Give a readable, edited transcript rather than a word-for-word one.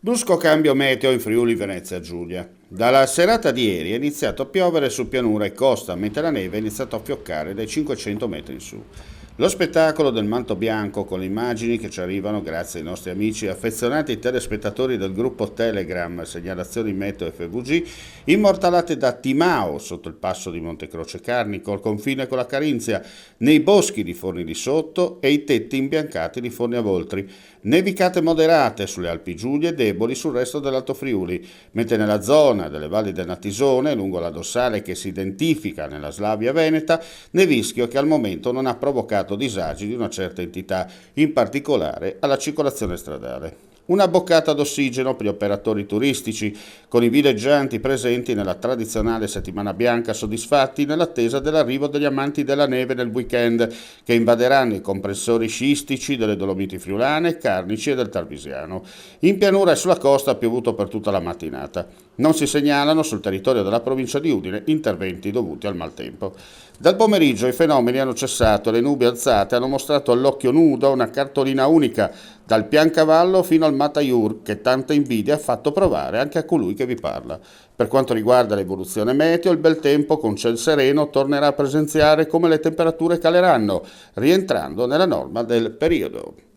Brusco cambio meteo in Friuli Venezia Giulia. Dalla serata di ieri è iniziato a piovere su pianura e costa, mentre la neve è iniziato a fioccare dai 500 metri in su. Lo spettacolo del manto bianco con le immagini che ci arrivano grazie ai nostri amici e affezionati telespettatori del gruppo Telegram Segnalazioni Meteo FVG, immortalate da Timao sotto il passo di Montecroce Carnico, al confine con la Carinzia, nei boschi di Forni di Sotto e i tetti imbiancati di Forni a Voltri, nevicate moderate sulle Alpi Giulie e deboli sul resto dell'Alto Friuli, mentre nella zona delle valli del Natisone, lungo la dorsale che si identifica nella Slavia Veneta, nevischio che al momento non ha provocato disagi di una certa entità, in particolare alla circolazione stradale. Una boccata d'ossigeno per gli operatori turistici, con i villeggianti presenti nella tradizionale settimana bianca soddisfatti nell'attesa dell'arrivo degli amanti della neve nel weekend, che invaderanno i comprensori sciistici delle Dolomiti Friulane, Carnici e del Tarvisiano. In pianura e sulla costa ha piovuto per tutta la mattinata. Non si segnalano sul territorio della provincia di Udine interventi dovuti al maltempo. Dal pomeriggio i fenomeni hanno cessato, le nubi alzate hanno mostrato all'occhio nudo una cartolina unica, dal Piancavallo fino al Mataiur, che tanta invidia ha fatto provare anche a colui che vi parla. Per quanto riguarda l'evoluzione meteo, il bel tempo con ciel sereno tornerà a presenziare come le temperature caleranno, rientrando nella norma del periodo.